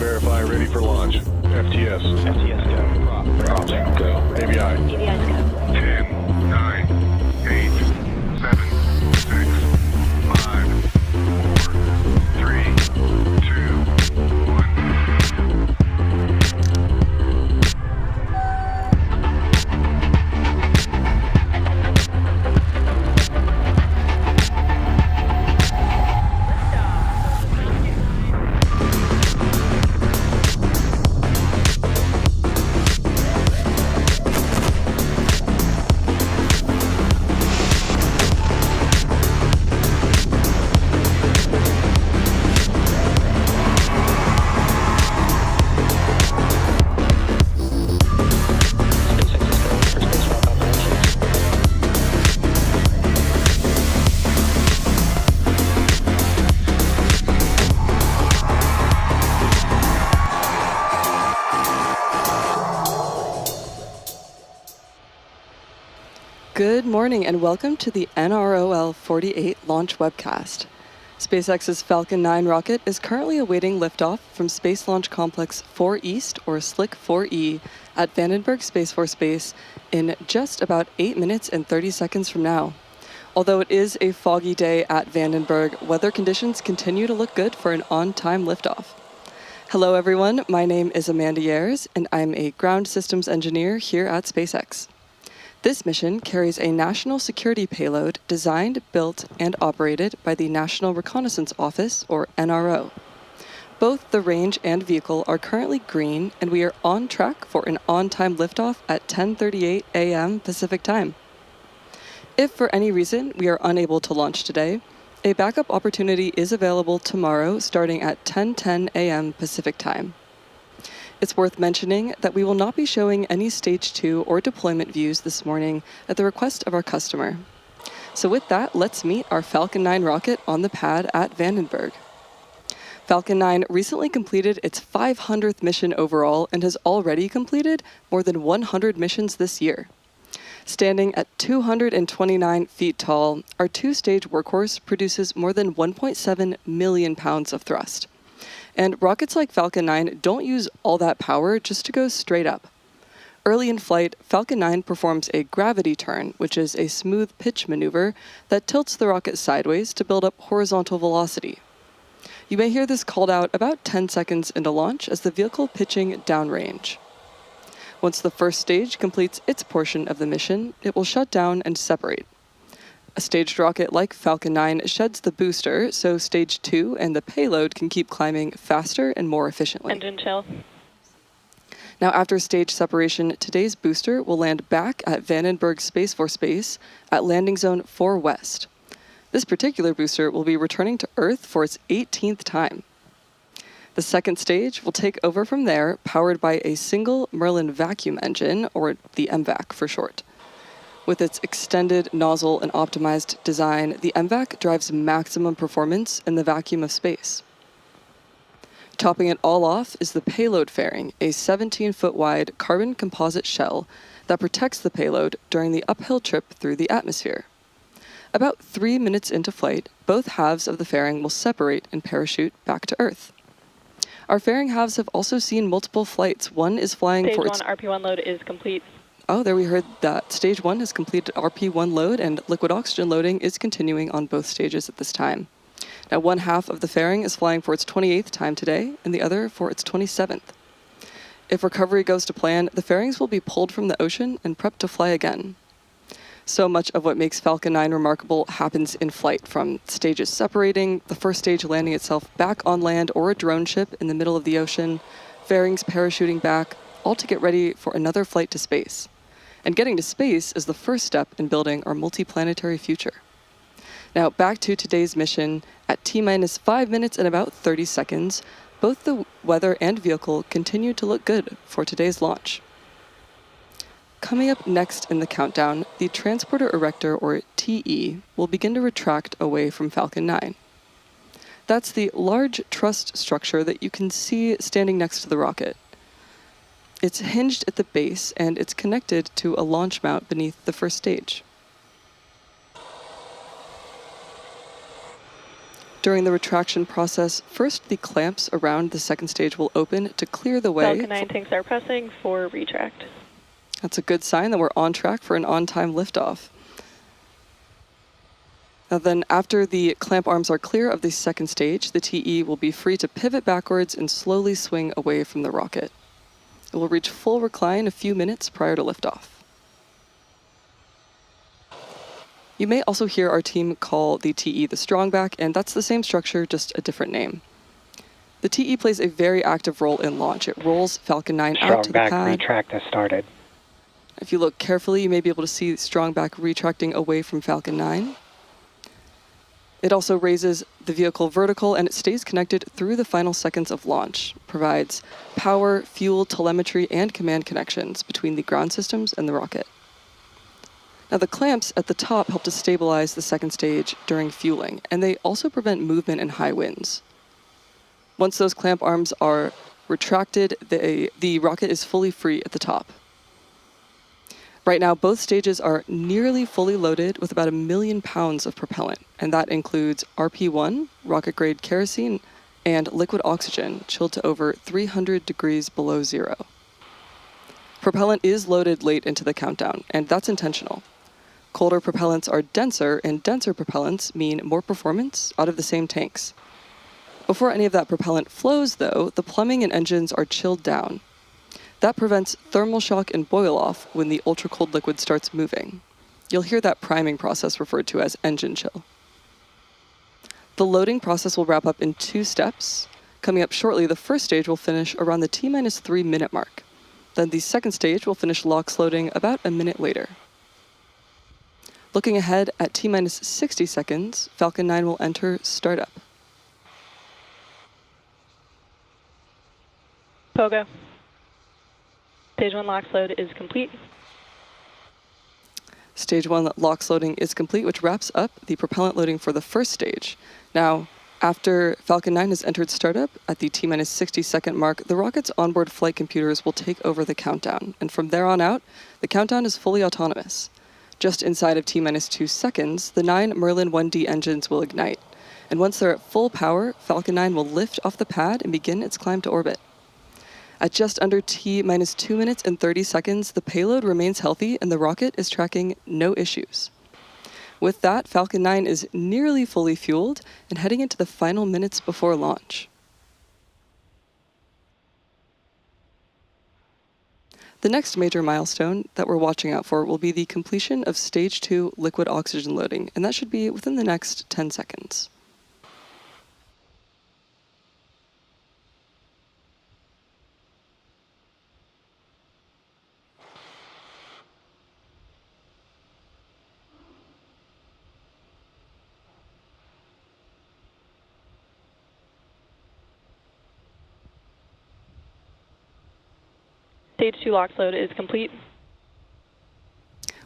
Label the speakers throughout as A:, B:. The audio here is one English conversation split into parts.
A: verify ready for launch. FTS.
B: FTS go.
A: Props go. AVI.
C: AVI's go.
A: 10, 9, 8, 7, 6, 5, 4, 3, 2, 1.
D: Good morning and welcome to the NROL-48 launch webcast. SpaceX's Falcon 9 rocket is currently awaiting liftoff from Space Launch Complex 4 East, or SLIC 4E, at Vandenberg Space Force Base in just about 8 minutes and 30 seconds from now. Although it is a foggy day at Vandenberg, weather conditions continue to look good for an on-time liftoff. Hello everyone, my name is Amanda Yers, and I'm a ground systems engineer here at SpaceX. This mission carries a national security payload designed, built, and operated by the National Reconnaissance Office, or NRO. Both the range and vehicle are currently green, and we are on track for an on-time liftoff at 10:38 a.m. Pacific Time. If for any reason we are unable to launch today, a backup opportunity is available tomorrow starting at 10:10 a.m. Pacific Time. It's worth mentioning that we will not be showing any Stage 2 or deployment views this morning at the request of our customer. So with that, let's meet our Falcon 9 rocket on the pad at Vandenberg. Falcon 9 recently completed its 500th mission overall and has already completed more than 100 missions this year. Standing at 229 feet tall, our two-stage workhorse produces more than 1.7 million pounds of thrust. And rockets like Falcon 9 don't use all that power just to go straight up. Early in flight, Falcon 9 performs a gravity turn, which is a smooth pitch maneuver that tilts the rocket sideways to build up horizontal velocity. You may hear this called out about 10 seconds into launch as the vehicle pitching downrange. Once the first stage completes its portion of the mission, it will shut down and separate. A staged rocket like Falcon 9 sheds the booster, so Stage 2 and the payload can keep climbing faster and more efficiently.
C: Engine chill.
D: Now, after stage separation, today's booster will land back at Vandenberg Space Force Base at Landing Zone 4 West. This particular booster will be returning to Earth for its 18th time. The second stage will take over from there, powered by a single Merlin vacuum engine, or the MVAC for short. With its extended nozzle and optimized design, the MVAC drives maximum performance in the vacuum of space. Topping it all off is the payload fairing, a 17-foot wide carbon composite shell that protects the payload during the uphill trip through the atmosphere. About 3 minutes into flight, both halves of the fairing will separate and parachute back to Earth. Our fairing halves have also seen multiple flights. One is flying
C: Stage
D: for
C: 1
D: its...
C: RP1 load is complete.
D: Oh, there we heard that. Stage 1 has completed RP1 load, and liquid oxygen loading is continuing on both stages at this time. Now, one half of the fairing is flying for its 28th time today, and the other for its 27th. If recovery goes to plan, the fairings will be pulled from the ocean and prepped to fly again. So much of what makes Falcon 9 remarkable happens in flight, from stages separating, the first stage landing itself back on land or a drone ship in the middle of the ocean, fairings parachuting back, all to get ready for another flight to space. And getting to space is the first step in building our multiplanetary future. Now, back to today's mission. At T-minus 5 minutes and about 30 seconds, both the weather and vehicle continue to look good for today's launch. Coming up next in the countdown, the Transporter Erector, or TE, will begin to retract away from Falcon 9. That's the large truss structure that you can see standing next to the rocket. It's hinged at the base, and it's connected to a launch mount beneath the first stage. During the retraction process, first the clamps around the second stage will open to clear the way.
C: Falcon 9 tanks are pressing for retract.
D: That's a good sign that we're on track for an on-time liftoff. Now then, after the clamp arms are clear of the second stage, the TE will be free to pivot backwards and slowly swing away from the rocket. It will reach full recline a few minutes prior to liftoff. You may also hear our team call the TE the strongback, and that's the same structure, just a different name. The TE plays a very active role in launch. It rolls Falcon 9 out to the pad.
B: Strongback retract has started.
D: If you look carefully, you may be able to see strongback retracting away from Falcon 9. It also raises the vehicle vertical, and it stays connected through the final seconds of launch. Provides power, fuel, telemetry, and command connections between the ground systems and the rocket. Now, the clamps at the top help to stabilize the second stage during fueling, and they also prevent movement in high winds. Once those clamp arms are retracted, the rocket is fully free at the top. Right now, both stages are nearly fully loaded with about 1 million pounds of propellant, and that includes RP1, rocket-grade kerosene, and liquid oxygen, chilled to over 300 degrees below zero. Propellant is loaded late into the countdown, and that's intentional. Colder propellants are denser, and denser propellants mean more performance out of the same tanks. Before any of that propellant flows, though, the plumbing and engines are chilled down. That prevents thermal shock and boil-off when the ultra-cold liquid starts moving. You'll hear that priming process referred to as engine chill. The loading process will wrap up in 2 steps. Coming up shortly, the first stage will finish around the T-3 minute mark. Then the second stage will finish LOX loading about a minute later. Looking ahead at T-60 seconds, Falcon 9 will enter startup.
C: Pogo. Stage 1 LOX load is complete.
D: Stage 1 LOX loading is complete, which wraps up the propellant loading for the first stage. Now, after Falcon 9 has entered startup at the T-60 second mark, the rocket's onboard flight computers will take over the countdown. And from there on out, the countdown is fully autonomous. Just inside of T-2 seconds, the 9 Merlin 1D engines will ignite. And once they're at full power, Falcon 9 will lift off the pad and begin its climb to orbit. At just under T-2 minutes and 30 seconds, the payload remains healthy and the rocket is tracking no issues. With that, Falcon 9 is nearly fully fueled and heading into the final minutes before launch. The next major milestone that we're watching out for will be the completion of Stage 2 liquid oxygen loading, and that should be within the next 10 seconds.
C: Stage 2 LOX load is complete.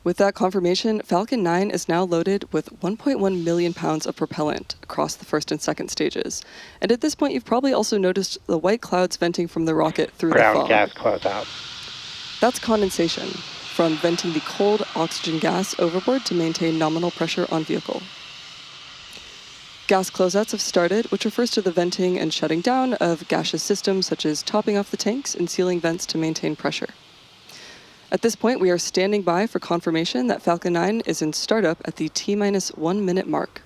D: With that confirmation, Falcon 9 is now loaded with 1.1 million pounds of propellant across the first and second stages. And at this point, you've probably also noticed the white clouds venting from the rocket through the fog.
B: Ground gas closeout.
D: That's condensation from venting the cold oxygen gas overboard to maintain nominal pressure on vehicle. Gas closeouts have started, which refers to the venting and shutting down of gaseous systems such as topping off the tanks and sealing vents to maintain pressure. At this point, we are standing by for confirmation that Falcon 9 is in startup at the T-1 minute mark.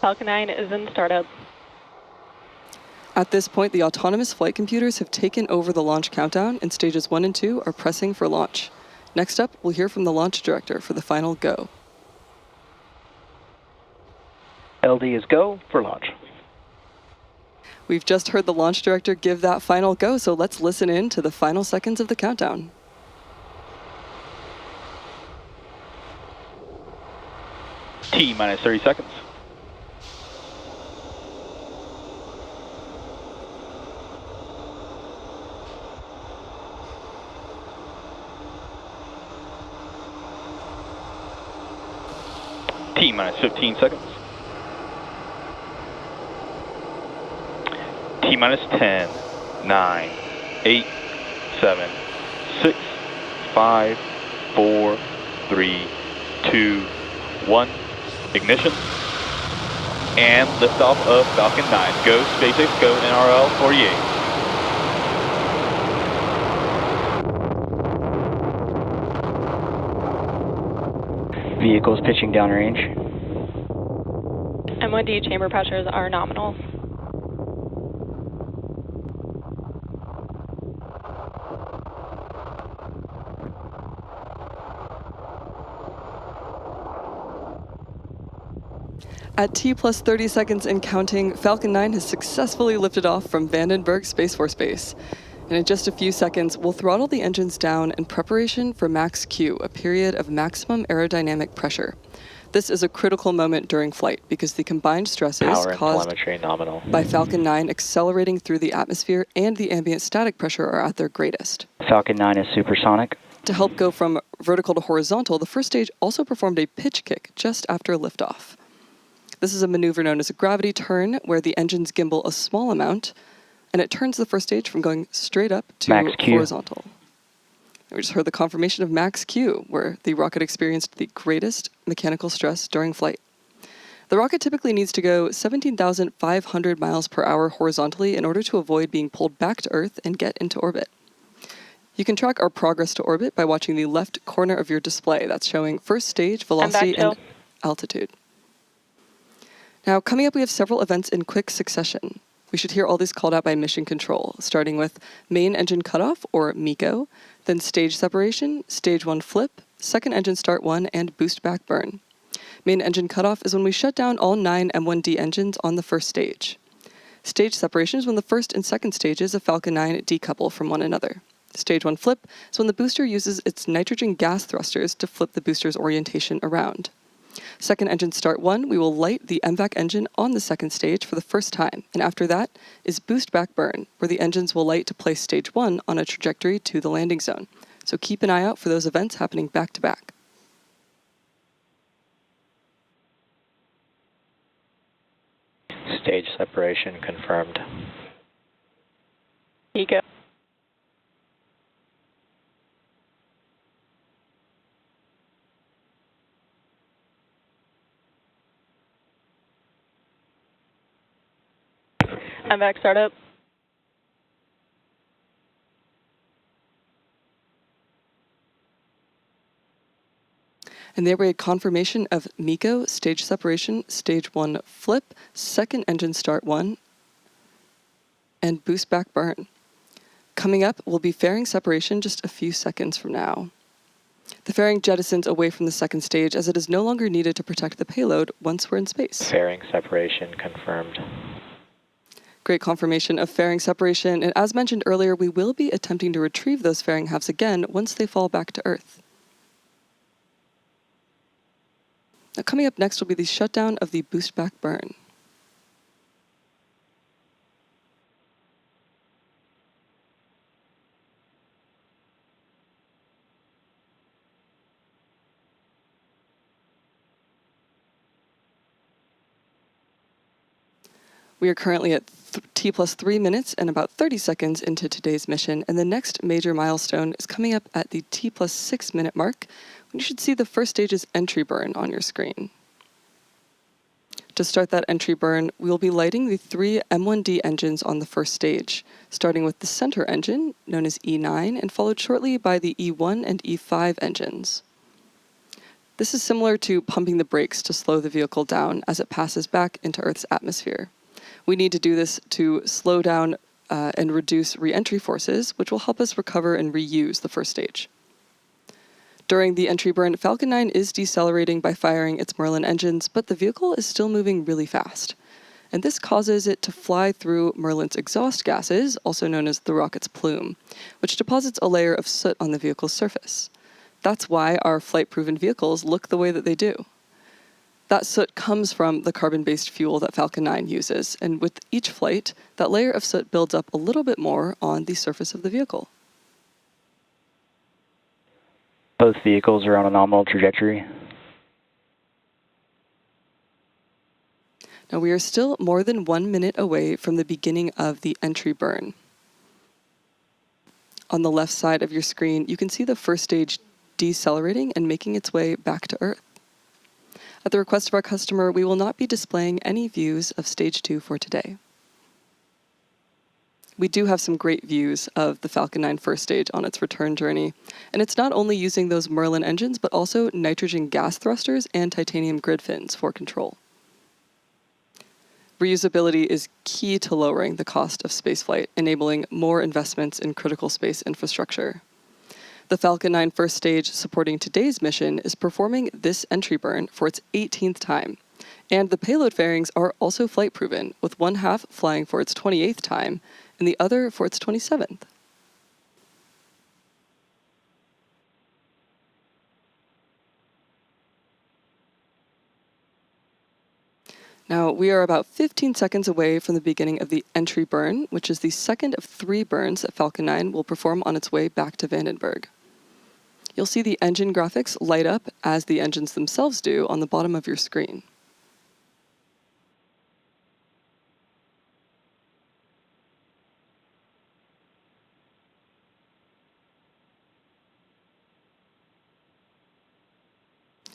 C: Falcon 9 is in startup.
D: At this point, the autonomous flight computers have taken over the launch countdown, and stages 1 and 2 are pressing for launch. Next up, we'll hear from the launch director for the final go.
B: LD is go for launch.
D: We've just heard the launch director give that final go, so let's listen in to the final seconds of the countdown.
E: T-minus 30 seconds. T-minus 15 seconds. T-minus 10, 9, 8, 7, 6, 5, 4, 3, 2, 1. Ignition. And liftoff of Falcon 9. Go SpaceX, go NROL-48.
B: Vehicles pitching downrange.
C: M1D chamber pressures are nominal.
D: At T plus 30 seconds and counting, Falcon 9 has successfully lifted off from Vandenberg Space Force Base. And in just a few seconds, we'll throttle the engines down in preparation for max Q, a period of maximum aerodynamic pressure. This is a critical moment during flight because the combined stresses
B: Power and
D: caused
B: telemetry nominal.
D: by Falcon 9 accelerating through the atmosphere and the ambient static pressure are at their greatest.
B: Falcon 9 is supersonic.
D: To help go from vertical to horizontal, the first stage also performed a pitch kick just after liftoff. This is a maneuver known as a gravity turn, where the engines gimbal a small amount, and it turns the first stage from going straight up to
B: Max Q.
D: horizontal. We just heard the confirmation of max Q, where the rocket experienced the greatest mechanical stress during flight. The rocket typically needs to go 17,500 miles per hour horizontally in order to avoid being pulled back to Earth and get into orbit. You can track our progress to orbit by watching the left corner of your display. That's showing first stage, velocity, and altitude. Now, coming up, we have several events in quick succession. We should hear all these called out by mission control, starting with main engine cutoff, or MECO, then stage separation, stage 1 flip, second engine start 1, and boost back burn. Main engine cutoff is when we shut down all 9 M1D engines on the first stage. Stage separation is when the first and second stages of Falcon 9 decouple from one another. Stage 1 flip is when the booster uses its nitrogen gas thrusters to flip the booster's orientation around. Second engine start 1, we will light the MVAC engine on the second stage for the first time, and after that is boost back burn, where the engines will light to place stage 1 on a trajectory to the landing zone. So keep an eye out for those events happening back to back.
B: Stage separation confirmed.
C: MECO. MVAC startup.
D: And there we had confirmation of MECO, stage separation, stage 1 flip, second engine start 1, and boost back burn. Coming up will be fairing separation just a few seconds from now. The fairing jettisons away from the second stage as it is no longer needed to protect the payload once we're in space.
B: Fairing separation confirmed.
D: Great confirmation of fairing separation, and as mentioned earlier, we will be attempting to retrieve those fairing halves again once they fall back to Earth. Now, coming up next will be the shutdown of the boost back burn. We are currently at T plus 3 minutes and about 30 seconds into today's mission, and the next major milestone is coming up at the T plus 6 minute mark, when you should see the first stage's entry burn on your screen. To start that entry burn, we will be lighting the 3 M1D engines on the first stage, starting with the center engine, known as E9, and followed shortly by the E1 and E5 engines. This is similar to pumping the brakes to slow the vehicle down as it passes back into Earth's atmosphere. We need to do this to slow down and reduce re-entry forces, which will help us recover and reuse the first stage. During the entry burn, Falcon 9 is decelerating by firing its Merlin engines, but the vehicle is still moving really fast. And this causes it to fly through Merlin's exhaust gases, also known as the rocket's plume, which deposits a layer of soot on the vehicle's surface. That's why our flight-proven vehicles look the way that they do. That soot comes from the carbon-based fuel that Falcon 9 uses, and with each flight, that layer of soot builds up a little bit more on the surface of the vehicle.
B: Both vehicles are on a nominal trajectory.
D: Now we are still more than 1 minute away from the beginning of the entry burn. On the left side of your screen, you can see the first stage decelerating and making its way back to Earth. At the request of our customer, we will not be displaying any views of Stage 2 for today. We do have some great views of the Falcon 9 first stage on its return journey, and it's not only using those Merlin engines, but also nitrogen gas thrusters and titanium grid fins for control. Reusability is key to lowering the cost of spaceflight, enabling more investments in critical space infrastructure. The Falcon 9 first stage supporting today's mission is performing this entry burn for its 18th time, and the payload fairings are also flight proven, with one half flying for its 28th time and the other for its 27th. Now, we are about 15 seconds away from the beginning of the entry burn, which is the second of 3 burns that Falcon 9 will perform on its way back to Vandenberg. You'll see the engine graphics light up as the engines themselves do on the bottom of your screen.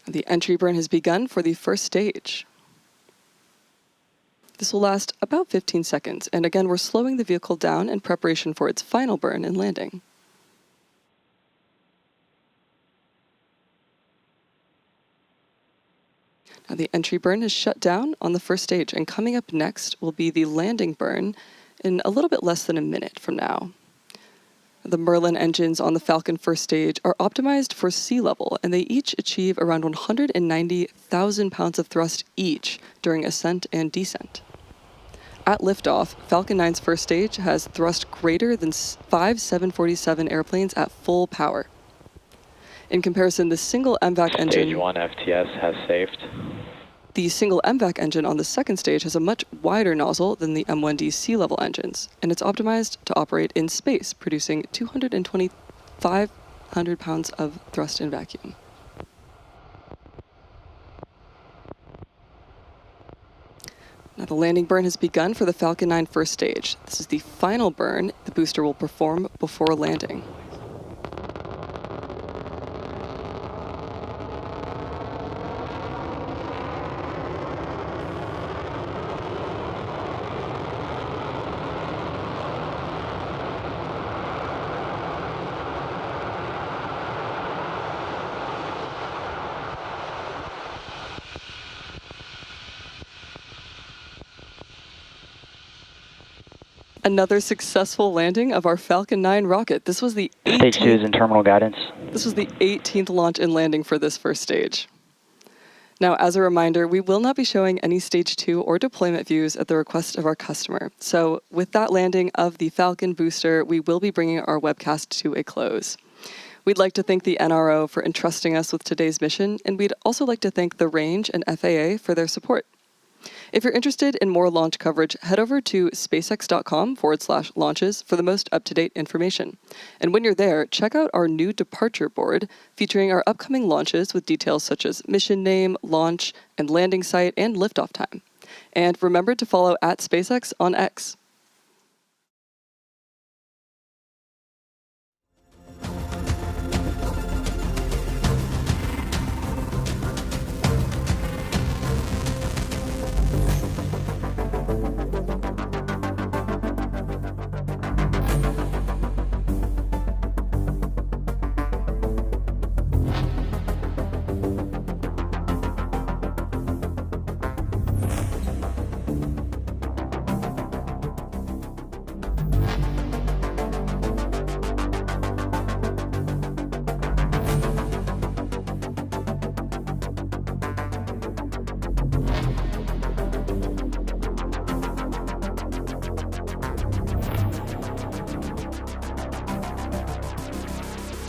D: The entry burn has begun for the first stage. This will last about 15 seconds, and again, we're slowing the vehicle down in preparation for its final burn and landing. Now, the entry burn is shut down on the first stage, and coming up next will be the landing burn in a little bit less than a minute from now. The Merlin engines on the Falcon first stage are optimized for sea level, and they each achieve around 190,000 pounds of thrust each during ascent and descent. At liftoff, Falcon 9's first stage has thrust greater than 5 747 airplanes at full power. In comparison, the single MVAC engine...
B: Stage 1 FTS has saved.
D: The single MVAC engine on the second stage has a much wider nozzle than the M1D sea level engines, and it's optimized to operate in space, producing 225 pounds of thrust in vacuum. Now, the landing burn has begun for the Falcon 9 first stage. This is the final burn the booster will perform before landing. Another successful landing of our Falcon 9 rocket. This was the 18th,
B: Stage 2 is in terminal guidance.
D: This was the 18th launch and landing for this first stage. Now, as a reminder, we will not be showing any Stage 2 or deployment views at the request of our customer. So with that landing of the Falcon booster, we will be bringing our webcast to a close. We'd like to thank the NRO for entrusting us with today's mission, and we'd also like to thank the Range and FAA for their support. If you're interested in more launch coverage, head over to spacex.com/launches for the most up-to-date information. And when you're there, check out our new departure board featuring our upcoming launches with details such as mission name, launch, and landing site, and liftoff time. And remember to follow @SpaceX on X.